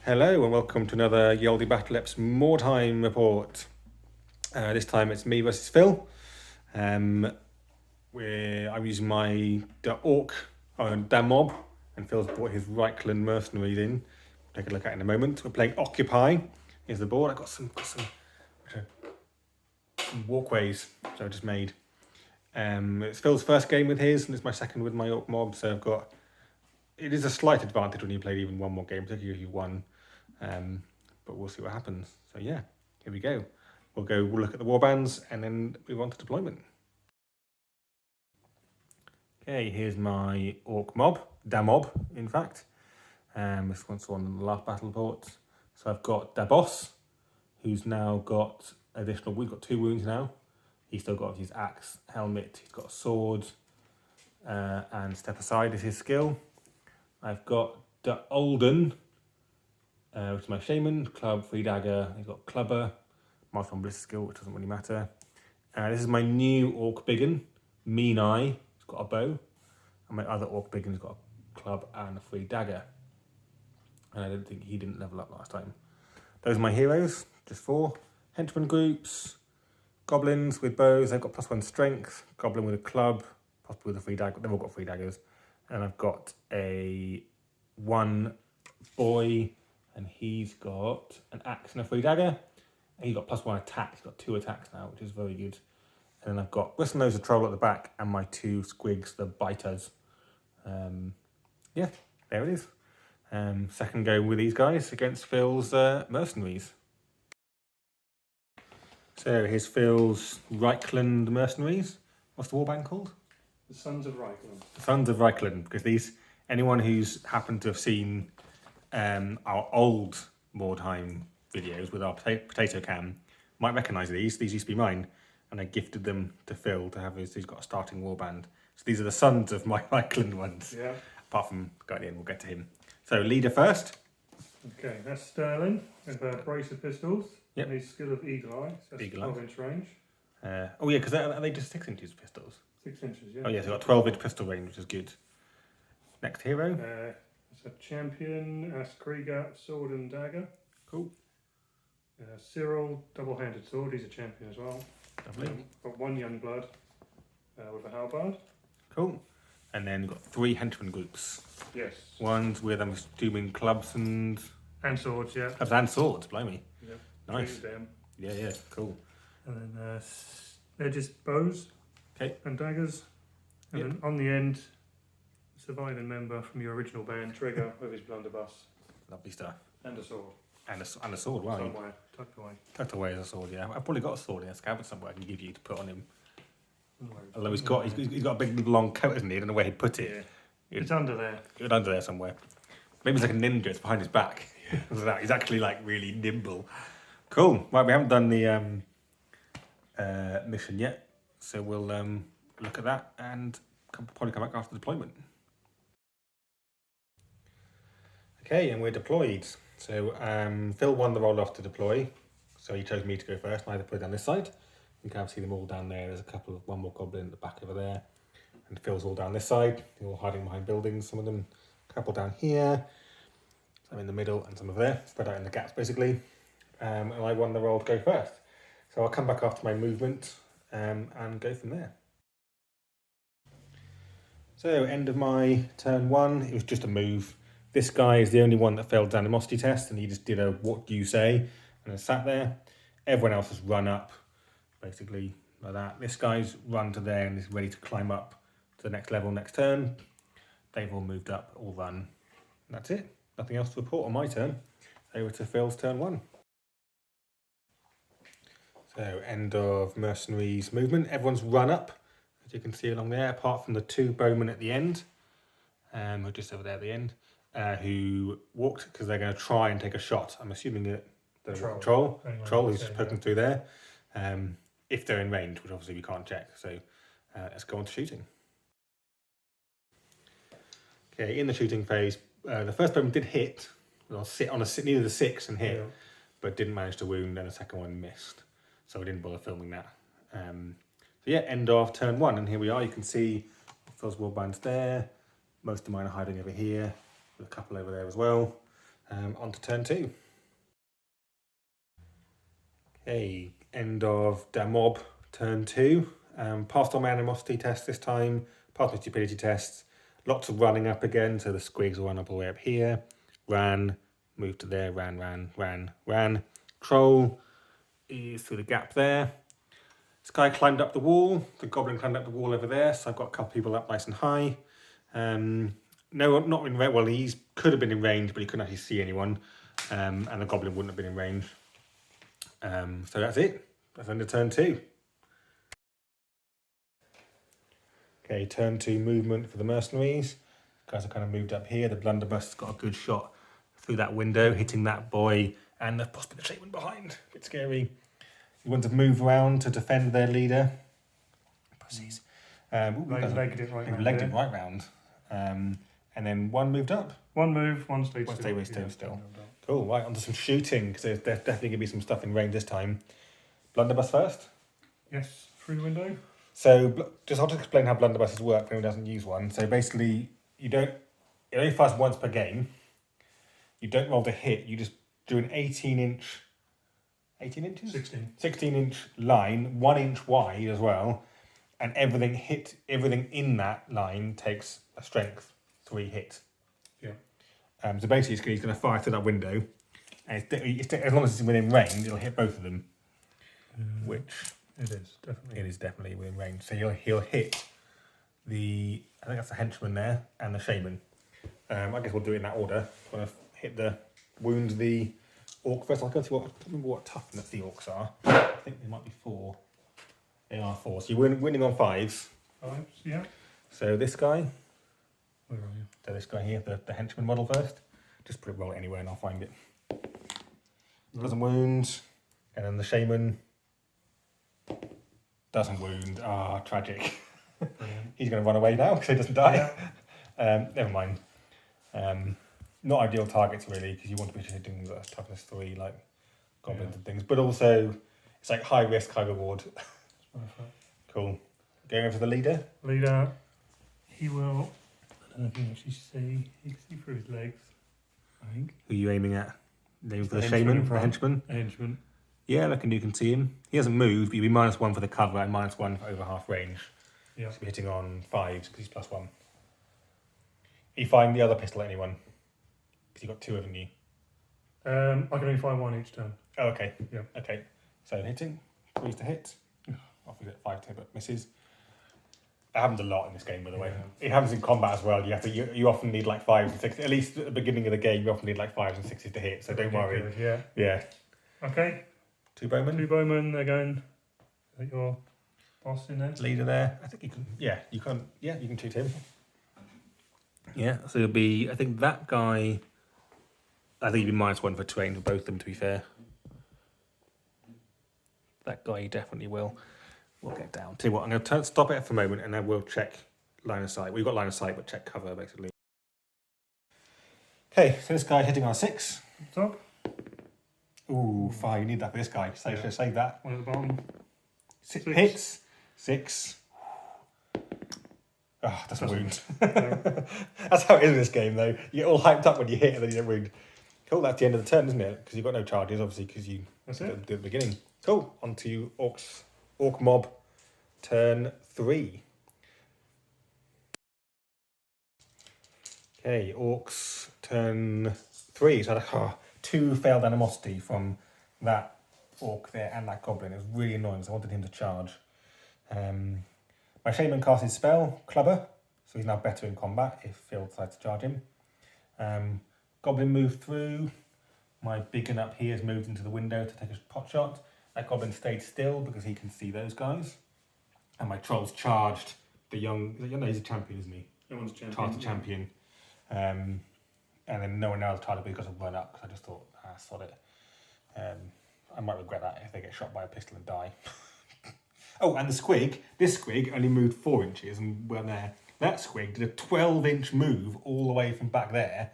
Hello and welcome to another Yoldi Battle Eps Mordheim report. This time it's me versus Phil. I'm using my Orc mob, and Phil's brought his Reikland Mercenaries in. Take a look at it in a moment. We're playing Occupy. Here's the board. I've got some walkways that I just made. It's Phil's first game with his, and it's my second with my Orc mob. So I've got. It is a slight advantage when you play even one more game, particularly if you won. But we'll see what happens. So yeah, here we go. We'll look at the warbands and then move on to deployment. Okay, here's my Orc mob, mob, in fact. This one's one in the last battle report. So I've got Dabos, who's now got additional. We've got 2 wounds now. He's still got his axe, helmet. He's got a sword, and step aside is his skill. I've got the Olden, which is my shaman, club, 3 dagger. He's got clubber, martial bliss skill, which doesn't really matter. This is my new Orc Biggin, Mean Eye. He's got a bow, and my other Orc Biggin's got a club and a 3 dagger. And I don't think he didn't level up last time. Those are my heroes, just 4 henchman groups. Goblins with bows. They've got +1 strength. Goblin with a club, possibly with a 3 dagger. They've all got 3 daggers. And I've got a 1 boy. And he's got an axe and a 3 dagger. And he's got +1 attack. He's got 2 attacks now, which is very good. And then I've got Whistle-Nose the Troll at the back and my 2 squigs, the biters. Yeah, there it is. Second go with these guys against Phil's Mercenaries. So here's Phil's Reikland Mercenaries. What's the warband called? The Sons of Reikland. The Sons of Reikland, because anyone who's happened to have seen our old Mordheim videos with our potato cam might recognise these. These used to be mine, and I gifted them to Phil to have he's got a starting warband. So these are the sons of my Reikland ones. Yeah. Apart from Guardian, we'll get to him. So leader first. Okay, that's Sterling with a brace of pistols. Yep. And his skill of Eagle Eye. So that's Eagle Eye. 12-inch range. Oh yeah, because are they just 6 inches pistols? 6 inches, yeah. Oh yeah, so I've got 12-inch pistol range, which is good. Next hero. It's a champion, Krieger, sword and dagger. Cool. Cyril, double-handed sword. He's a champion as well. Lovely. Got 1 young blood with a halberd. Cool. And then we've got 3 henchman groups. Yes. Ones with, I'm assuming, clubs and swords, yeah. Clubs and swords, blimey. Yeah. Nice. Them. Yeah, cool. And then they're just bows. Okay. And daggers. And then on the end, surviving member from your original band, Trigger, with his blunderbuss. Lovely stuff. And a sword. And a sword, wow. Somewhere, tucked away. Tucked away as a sword, yeah. I've probably got a sword in a scabbard somewhere I can give you to put on him. Although he's got a big long coat, hasn't he? I don't know where he'd put it. Yeah. It's under there. It's under there somewhere. Maybe it's like a ninja, it's behind his back. He's actually like really nimble. Cool. Right, we haven't done the mission yet. So we'll look at that and probably come back after deployment. Okay, and we're deployed. So Phil won the roll-off to deploy. So he chose me to go first, and I deployed down this side. You can see them all down there. There's one more goblin at the back over there. And Phil's all down this side. They're all hiding behind buildings. Some of them, a couple down here. Some in the middle and some over there. Spread out in the gaps, basically. And I won the roll to go first. So I'll come back after my movement and go from there. So end of my turn 1. It was just a move. This guy is the only one that failed the animosity test, and he just did a what do you say, and then sat there. Everyone else has run up, basically like that. This guy's run to there and is ready to climb up to the next level next turn. They've all moved up, all run. And that's it. Nothing else to report on my turn. Over to Phil's turn 1. So end of Mercenaries movement. Everyone's run up, as you can see along there, apart from the 2 bowmen at the end, who are just over there at the end. Who walked because they're going to try and take a shot. I'm assuming that the troll who's just poking through there. If they're in range, which obviously we can't check. So let's go on to shooting. Okay, in the shooting phase, the first bowman did hit. Well, sit on needed a 6 and hit, but didn't manage to wound, and the second one missed. So we didn't bother filming that. So yeah, end of turn 1, and here we are. You can see Phil's warband's there. Most of mine are hiding over here. A couple over there as well. On to turn 2. Okay, end of the mob, turn 2. Passed all my animosity tests this time, passed my stupidity tests. Lots of running up again, so the squigs will run up all the way up here. Ran, moved to there, ran. Troll is through the gap there. This guy climbed up the wall, the goblin climbed up the wall over there, so I've got a couple people up nice and high. No, not in range. Well, he could have been in range, but he couldn't actually see anyone, and the goblin wouldn't have been in range. So that's it. That's under turn 2. Okay, turn 2 movement for the mercenaries. Guys have kind of moved up here. The blunderbuss has got a good shot through that window, hitting that boy, and there's possibly the shaman behind. A bit scary. You want to move around to defend their leader. Pussies. Legged it right round. Legged it right round. And then one moved up. One move, one stayed One still. stayed still. Cool, right, onto some shooting, because there's definitely going to be some stuff in range this time. Blunderbuss first? Yes, through the window. So, I'll just explain how blunderbusses work for anyone who doesn't use one. So basically, it only fires once per game. You don't roll to hit, you just do an 18 inches? 16-inch line, 1 inch wide as well, and everything in that line takes a strength 3 hit. Yeah. So basically, he's going to fire through that window, and as long as it's within range, it'll hit both of them. Which it is definitely within range. So he'll hit I think that's the henchman there and the shaman. I guess we'll do it in that order. I'm going to hit wound the orc first. I'll go to I don't remember what toughness the orcs are. I think they might be 4. They are 4. So you're winning on 5s. 5s, yeah. So this guy. Where are you? So this guy here, the henchman model first. Just roll it anywhere and I'll find it. Doesn't wound. And then the shaman doesn't wound. Tragic. He's going to run away now because he doesn't die. Yeah. Never mind. Not ideal targets really, because you want to be hitting the toughness 3 like goblins and things, but also it's like high risk, high reward. Cool. Going over to the leader. He will. I don't know if you can actually see. You can see through his legs, I think. Who are you aiming at? Aiming for the shaman, the henchman. Henchman. Yeah, I reckon you can see him. He hasn't moved, but you'll be -1 for the cover and -1 for over half range. Yeah. So you'll be hitting on 5s because he's +1. Are you firing the other pistol at anyone? Because you've got 2, haven't you? I can only fire 1 each turn. Oh, okay. Yeah. Okay. So hitting. 3s to hit. Off we get 5 to hit, but misses. It happens a lot in this game, by the way. It happens in combat as well. You often need like 5s and 6s. At least at the beginning of the game, you often need like 5s and 6s to hit. So don't worry. Good, Yeah. Okay. 2 bowmen. 2 bowmen. They're going. Is that your boss in there? Leader there. I think you can. Yeah, you can. Yeah, you can shoot him. Yeah. So it'll be. I think that guy. I think you'll be -1 for terrain for both of them. To be fair. That guy definitely will. We'll get down. Tell you what, I'm going to stop it for a moment and then we'll check line of sight. We've got line of sight, but check cover, basically. Okay, so this guy hitting on 6. Top. Ooh, 5. You need that for this guy. So should I save that? 1 at the bottom. 6 hits. 6. Oh, doesn't wound. That's how it is in this game, though. You get all hyped up when you hit and then you don't wound. Cool, that's the end of the turn, isn't it? Because you've got no charges, obviously, because you did at the beginning. Cool, on to Orc Mob, turn 3. Okay, Orcs, turn 3. So I had 2 failed animosity from that Orc there and that Goblin. It was really annoying, so I wanted him to charge. My Shaman cast his spell, Clubber, so he's now better in combat if Phil decides to charge him. Goblin moved through. My big gun up here has moved into the window to take a pot shot. That Goblin stayed still because he can see those guys. And my Trolls charged the young... he's a champion, isn't he? Everyone's champion. Charged the champion. And then no one else tried to because of run up, because I just thought, sod it. I might regret that if they get shot by a pistol and die. Oh, and the squig. This squig only moved 4 inches and went there. That squig did a 12-inch move all the way from back there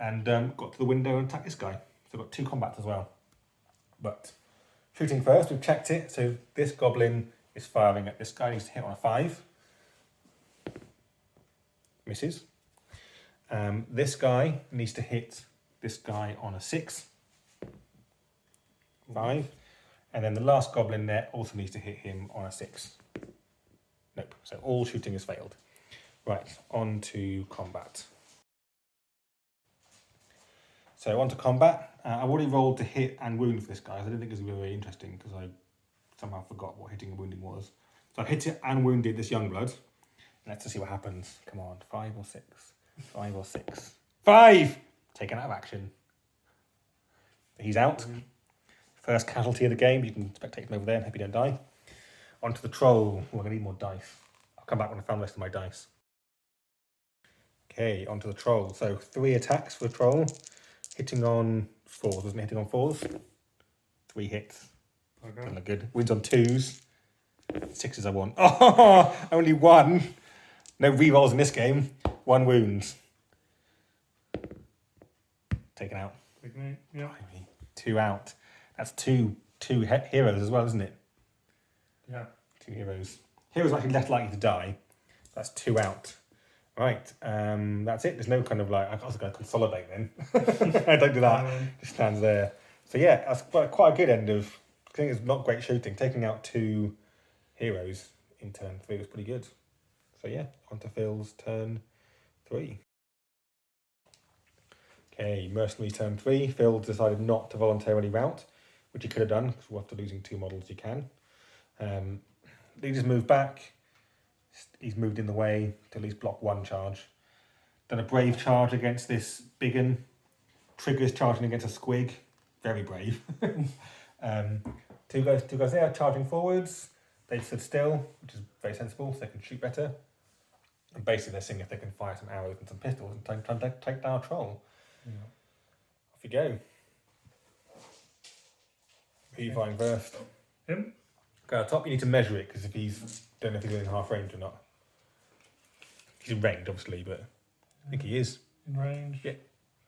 and got to the window and attacked this guy. So I've got 2 combats as well. But shooting first, we've checked it. So this Goblin is firing at this guy. He needs to hit on a 5. Misses. This guy needs to hit this guy on a 6. 5. And then the last goblin there also needs to hit him on a 6. Nope. So all shooting has failed. Right, on to combat. So on to combat. I've already rolled to hit and wound for this guy. So I didn't think it was going to be very interesting because I somehow forgot what hitting and wounding was. So I hit it and wounded this young blood. Let's just see what happens. Come on, 5 or 6. 5 or 6. 5! Taken out of action. He's out. First casualty of the game. You can spectate him over there and hope he don't die. On to the troll. Oh, I'm going to need more dice. I'll come back when I found the rest of my dice. Okay, on to the troll. So 3 attacks for the troll. Hitting on 4s, wasn't it? Hitting on 4s. 3 hits. Okay. Doesn't look good. Wins on 2s. 6s I want. Oh, only 1. No rerolls in this game. 1 wound. Taken out. Yeah. 2 out. That's two heroes as well, isn't it? Yeah. 2 heroes. Heroes are actually less likely to die. That's 2 out. Right, that's it. There's no kind of like, I was going to consolidate then. I don't do that. Just stands there. So yeah, that's quite a good end of, I think it's not great shooting. Taking out 2 heroes in turn 3 was pretty good. So yeah, on to Phil's turn 3. Okay, Mercenary turn 3. Phil decided not to voluntarily rout, which he could have done, because after losing 2 models you can. He just moved back. He's moved in the way to at least block 1 charge. Done a brave charge against this biggin. Triggers charging against a squig. Very brave. 2 guys there charging forwards. They stood still, which is very sensible, so they can shoot better. And basically they're seeing if they can fire some arrows and some pistols and try and take down a troll. Yeah. Off you go. Who are you fighting first? Him? Go top, you need to measure it, because if don't know if he's in half range or not. He's in range, obviously, but I think he is. In range? Yeah.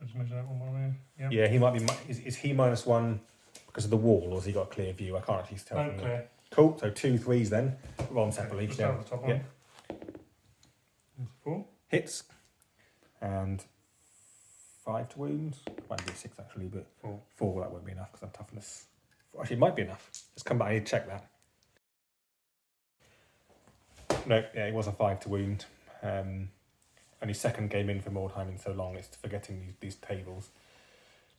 Let's measure that one there. Yeah. Yeah, he might be. Is he -1 because of the wall, or has he got a clear view? I can't actually tell. Oh, clear. Cool. So 2 3s then. Roll them separately. Let's start with the top one. There's 4. Hits. And 5 to wound. Might be 6 actually, but 4 that won't be enough because I'm toughness. Actually, it might be enough. Let's come back. I need to check that. No, yeah, it was a 5 to wound. Only second game in for Mordheim in so long, it's forgetting these tables.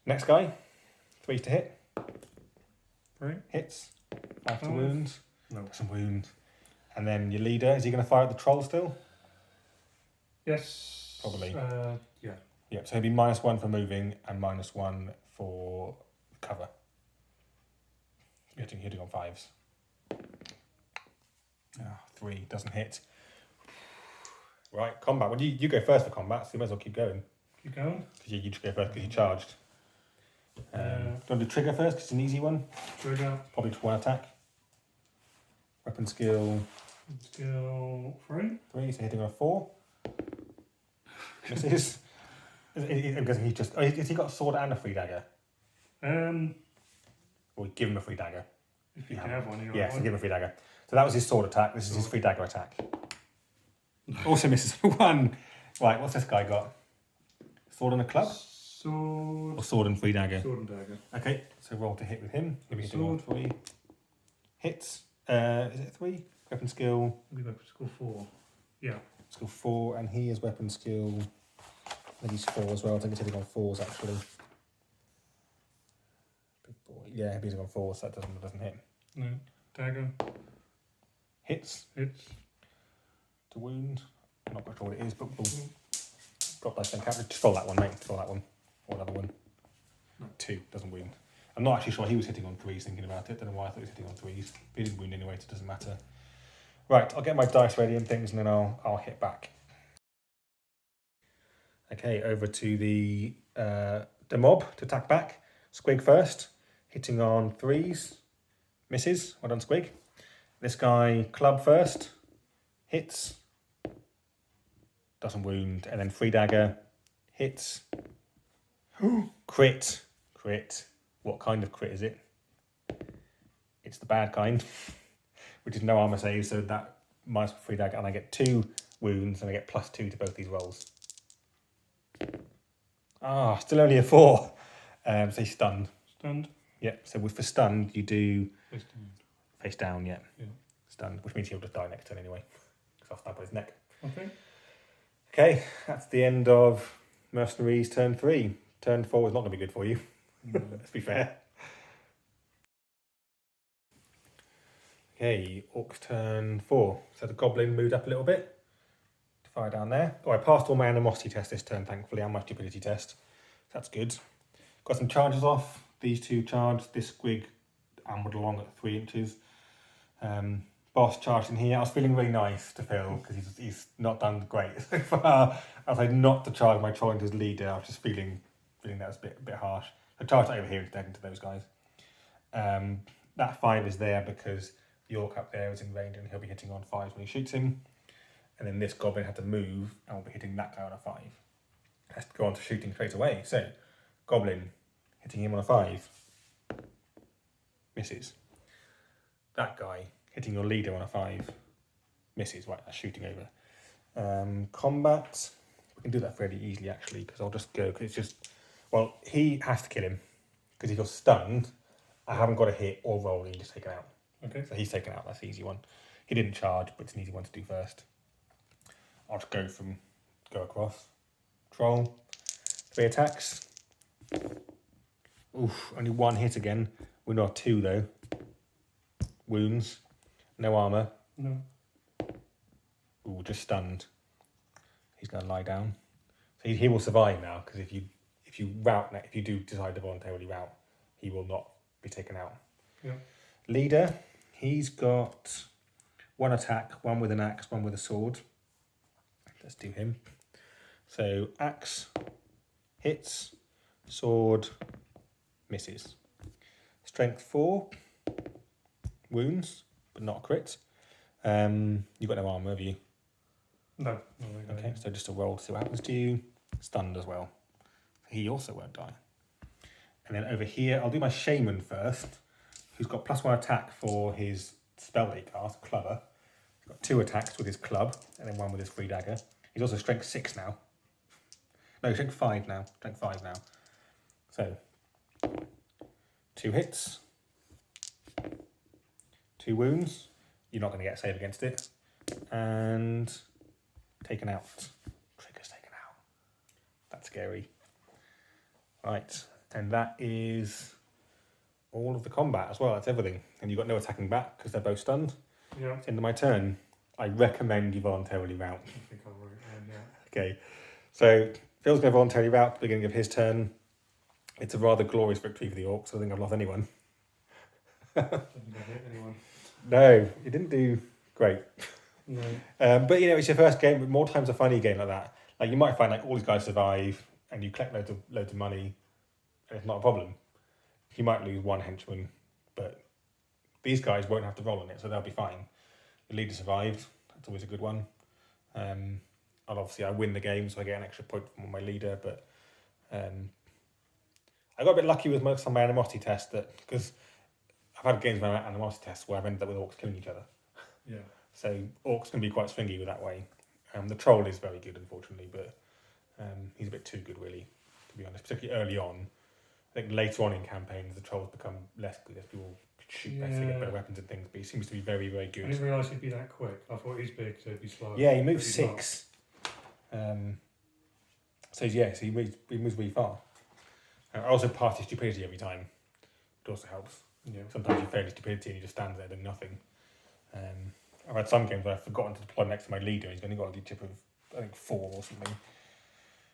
Next guy, 3 to hit. 3. Hits. 5 to 5. wound. No. Doesn't wound. And then your leader, is he going to fire at the troll still? Yes. Probably. Yeah. Yep, so he'll be -1 for moving and -1 for cover. Hitting on 5s. 3 doesn't hit. Right, combat. Well, you go first for combat, so you might as well keep going. Keep going. Because you just go first because you charged. Do you want to do trigger first? Because it's an easy one. Trigger. Probably just 1 attack. Weapon skill. Skill 3. 3, so hitting on a 4. Misses. I'm guessing he just. Has he got a sword and a free dagger? Or give him a free dagger. If you can have one, you yeah, so give him a free dagger. So that was his sword attack. This is his free dagger attack. Also misses 1. Right, what's this guy got? Sword and a club? Sword. Or sword and free dagger? Sword and dagger. Okay, so roll to hit with him. Maybe hitting on Sword. 3. Hits. Is it 3? Weapon skill. Weapon skill 4. Yeah. Skill 4, and he is weapon skill. I think he's 4 as well. I think he's hitting on 4s actually. Big boy. Yeah, he's hitting on 4s, so that doesn't hit. No. Dagger. Hits. Hits. To wound. I'm not quite sure what it is, but we'll drop dice then. Just roll that one, mate. Roll that one. Or another one. No. 2. Doesn't wound. I'm not actually sure he was hitting on 3s thinking about it. Don't know why I thought he was hitting on 3s. But he didn't wound anyway, so it doesn't matter. Right, I'll get my dice ready and things, and then I'll hit back. Okay, over to the mob to attack back. Squig first, hitting on 3s. Misses. Well done, Squig. This guy, club first. Hits. Doesn't wound. And then free dagger. Hits. Crit. Crit. What kind of crit is it? It's the bad kind. Which is no armor save, so that minus free dagger, and I get 2 wounds, and I get +2 to both these rolls. Ah, still only a 4. So he's stunned. Stunned. Yep. So for stunned, you do Face down. face down. Yeah. Yeah. Stunned, which means he'll just die next turn anyway, because I'll stab on his neck. Okay. Okay, that's the end of Mercenaries turn 3. Turn 4 is not going to be good for you. Let's be fair. Okay, Orcs turn 4. So the Goblin moved up a little bit to fire down there. Oh, I passed all my animosity test this turn, thankfully, and my stupidity test. That's good. Got some charges off. These 2 charged. This squig ambled along at 3 inches. Boss charged in here. I was feeling really nice to Phil because he's not done great so far. I was like not to charge my troll into his leader. I was just feeling that was a bit harsh. I charged over here instead into those guys. That 5 is there because the orc up there is in range and he'll be hitting on 5s when he shoots him. And then this goblin had to move and will be hitting that guy on a 5. Has to go on to shooting straight away. So, goblin hitting him on a 5. Misses. That guy hitting your leader on a 5. Misses. Right, that's shooting over. Combat. We can do that fairly easily actually because I'll just go, because it's just, well, he has to kill him because if you're stunned, I haven't got a hit or roll, he's just taken out. Okay. So he's taken out, that's the easy one. He didn't charge, but it's an easy one to do first. I'll just go across. Troll. 3 attacks. Oof, only 1 hit again. We're not 2 though. Wounds. No armour. No. Ooh, just stunned. He's going to lie down. So he will survive now, because if you rout, if you do decide to voluntarily rout, he will not be taken out. Yeah. Leader, he's got 1 attack, 1 with an axe, 1 with a sword. Let's do him. So axe hits, sword misses. Strength 4, wounds, but not a crit. You've got no armour, have you? No. Okay, so just a roll to see what happens to you. Stunned as well. He also won't die. And then over here, I'll do my Shaman first, who's got +1 attack for his spell that he cast, Clubber. He's got 2 attacks with his club, and then 1 with his free dagger. He's also strength 6 now. No, strength 5 now. Strength 5 now. So, 2 hits. 2 wounds. You're not going to get a save against it. And taken out. Trigger's taken out. That's scary. Right, and that is all of the combat as well. That's everything. And you've got no attacking back because they're both stunned. Yeah. It's the end of my turn. I recommend you voluntarily rout. I think I'll write it down, yeah. Okay, so Phil's going to voluntarily rout at the beginning of his turn. It's a rather glorious victory for the Orcs. I don't think I've lost anyone. Don't think I hit anyone. No, you didn't do great. No. But it's your first game. Mordheim's a funny game like that. Like you might find like all these guys survive and you collect loads of money and it's not a problem. You might lose 1 henchman, but these guys won't have to roll on it, so they'll be fine. The leader survived. That's always a good one. I win the game, so I get an extra point from my leader, but I got a bit lucky with some of my animosity tests because I've had games with my animosity tests where I've ended up with orcs killing each other. Yeah. So orcs can be quite swingy with that way. The troll is very good, unfortunately, but he's a bit too good, really, to be honest. Particularly early on. I think later on in campaigns, the trolls become less good as people shoot better, get better weapons and things. But he seems to be very, very good. I didn't realise he'd be that quick. I thought he's big, so he'd be slow. Yeah, he moves 6. So he moves really far. I also pass his stupidity every time. It also helps. Yeah. Sometimes you fail his stupidity and he just stands there doing nothing. I've had some games where I've forgotten to deploy next to my leader. He's only got a chip of, I think, 4 or something.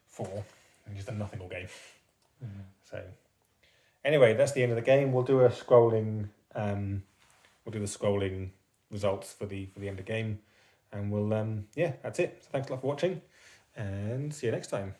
4. And he's done nothing all game. Mm-hmm. So, anyway, that's the end of the game. We'll do a scrolling. We'll do the scrolling results for the end of the game, and we'll that's it. So thanks a lot for watching, and see you next time.